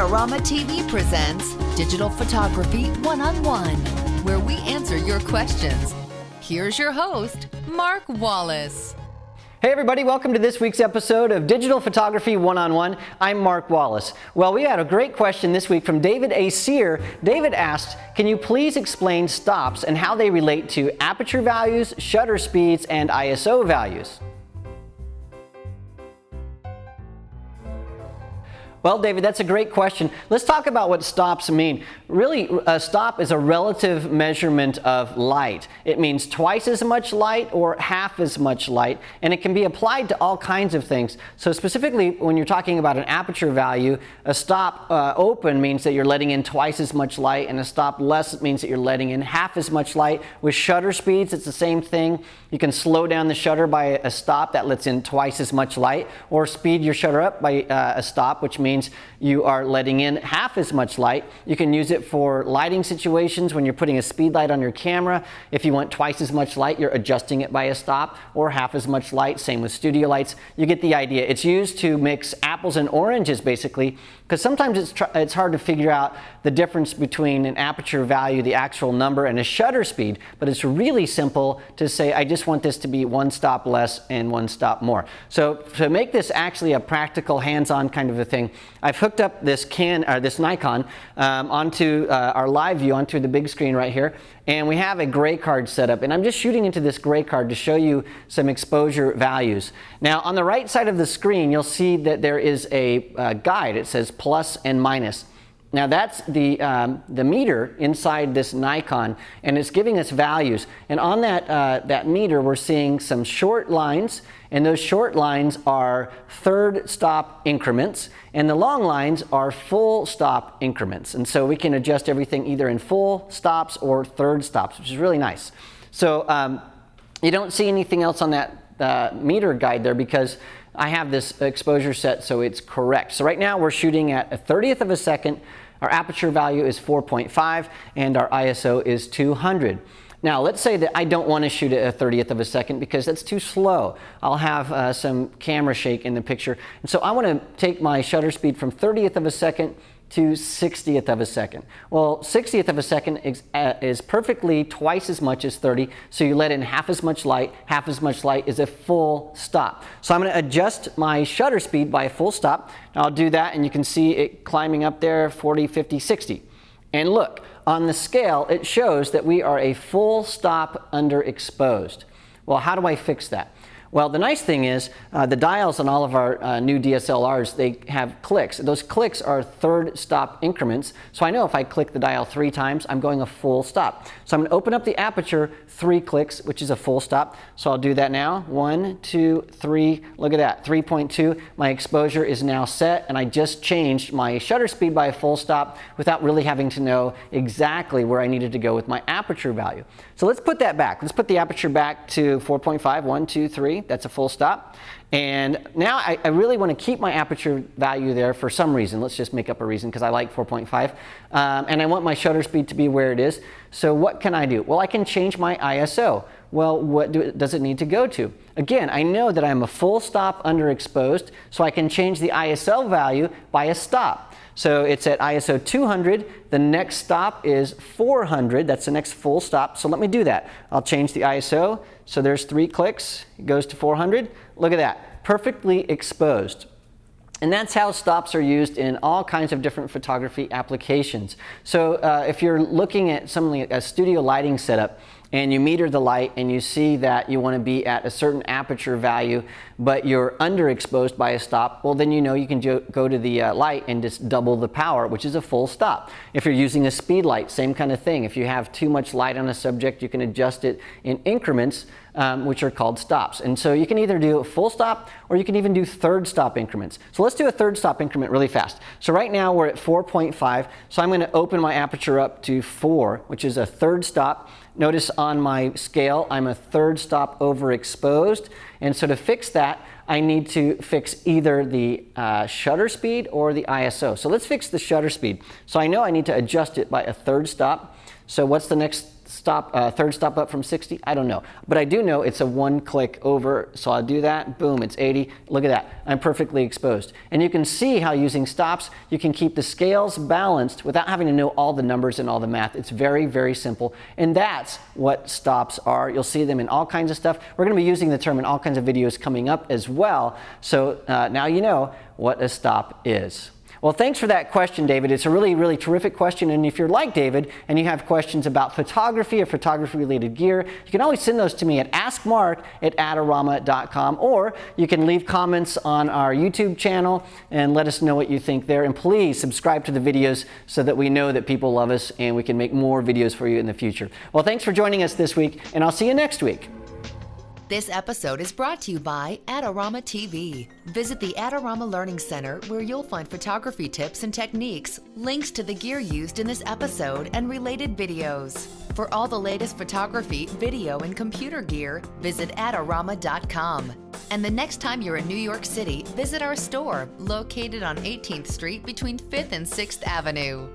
AdoramaTV presents Digital Photography One-on-One, where we answer your questions. Here's your host, Mark Wallace. Hey everybody, welcome to this week's episode of Digital Photography One-on-One. I'm Mark Wallace. Well, we had a great question this week from David A. Sear. David asked, can you please explain stops and how they relate to aperture values, shutter speeds, and ISO values? Well, David, that's a great question. Let's talk about what stops mean. Really, a stop is a relative measurement of light. It means twice as much light or half as much light, and it can be applied to all kinds of things. So specifically, when you're talking about an aperture value, a stop open means that you're letting in twice as much light, and a stop less means that you're letting in half as much light. With shutter speeds, it's the same thing. You can slow down the shutter by a stop that lets in twice as much light, or speed your shutter up by a stop, which means you are letting in half as much light. You can use it for lighting situations when you're putting a speed light on your camera. If you want twice as much light, you're adjusting it by a stop, or half as much light. Same with studio lights. You get the idea. It's used to mix apples and oranges, basically, because sometimes it's hard to figure out the difference between an aperture value, the actual number, and a shutter speed. But it's really simple to say, I just want this to be one stop less and one stop more. So to make this actually a practical, hands-on kind of a thing, I've hooked up this Nikon onto our live view, onto the big screen right here, and we have a gray card set up, and I'm just shooting into this gray card to show you some exposure values. Now, on the right side of the screen, you'll see that there is a guide. It says plus and minus. Now that's the meter inside this Nikon, and it's giving us values. And on that meter, we're seeing some short lines, and those short lines are third stop increments, and the long lines are full stop increments. And so we can adjust everything either in full stops or third stops, which is really nice. So you don't see anything else on that meter guide there because I have this exposure set so it's correct. So right now we're shooting at a 1/30th of a second. Our aperture value is 4.5 and our ISO is 200. Now let's say that I don't want to shoot at a 1/30th of a second because that's too slow. I'll have some camera shake in the picture. And so I want to take my shutter speed from 1/30th of a second to 1/60th of a second. Well, 1/60th of a second is perfectly twice as much as 30, so you let in half as much light. Half as much light is a full stop. So I'm going to adjust my shutter speed by a full stop. Now I'll do that, and you can see it climbing up there, 40, 50, 60. And look, on the scale, it shows that we are a full stop underexposed. Well, how do I fix that? Well, the nice thing is the dials on all of our new DSLRs, they have clicks. Those clicks are third stop increments. So I know if I click the dial 3 times, I'm going a full stop. So I'm going to open up the aperture 3 clicks, which is a full stop. So I'll do that now. 1, 2, 3. Look at that, 3.2. My exposure is now set, and I just changed my shutter speed by a full stop without really having to know exactly where I needed to go with my aperture value. So let's put that back. Let's put the aperture back to 4.5. 1, 2, 3. That's a full stop. And now I really want to keep my aperture value there for some reason. Let's just make up a reason because I like 4.5. And I want my shutter speed to be where it is. So what can I do? Well, I can change my ISO. Well, what does it need to go to? Again, I know that I'm a full stop underexposed, so I can change the ISO value by a stop. So it's at ISO 200. The next stop is 400. That's the next full stop. So let me do that. I'll change the ISO. So there's 3 clicks. It goes to 400. Look at that. Perfectly exposed. And that's how stops are used in all kinds of different photography applications. So if you're looking at something like a studio lighting setup, and you meter the light and you see that you want to be at a certain aperture value, but you're underexposed by a stop, well then you know you can go to the light and just double the power, which is a full stop. If you're using a speed light, same kind of thing. If you have too much light on a subject, you can adjust it in increments, which are called stops. And so you can either do a full stop or you can even do third stop increments. So let's do a third stop increment really fast. So right now we're at 4.5, so I'm going to open my aperture up to 4, which is a third stop. Notice on my scale, I'm a third stop overexposed. And so to fix that, I need to fix either the shutter speed or the ISO. So let's fix the shutter speed. So I know I need to adjust it by a third stop. So what's the next third stop up from 60? I don't know. But I do know it's a one click over. So I'll do that. Boom, it's 80. Look at that. I'm perfectly exposed. And you can see how using stops, you can keep the scales balanced without having to know all the numbers and all the math. It's very, very simple. And that's what stops are. You'll see them in all kinds of stuff. We're going to be using the term in all kinds of videos coming up as well. So now you know what a stop is. Well, thanks for that question, David. It's a really, really terrific question. And if you're like David and you have questions about photography or photography-related gear, you can always send those to me at AskMark@Adorama.com, or you can leave comments on our YouTube channel and let us know what you think there. And please subscribe to the videos so that we know that people love us and we can make more videos for you in the future. Well, thanks for joining us this week, and I'll see you next week. This episode is brought to you by AdoramaTV. Visit the Adorama Learning Center, where you'll find photography tips and techniques, links to the gear used in this episode, and related videos. For all the latest photography, video, and computer gear, visit Adorama.com. And the next time you're in New York City, visit our store, located on 18th Street between 5th and 6th Avenue.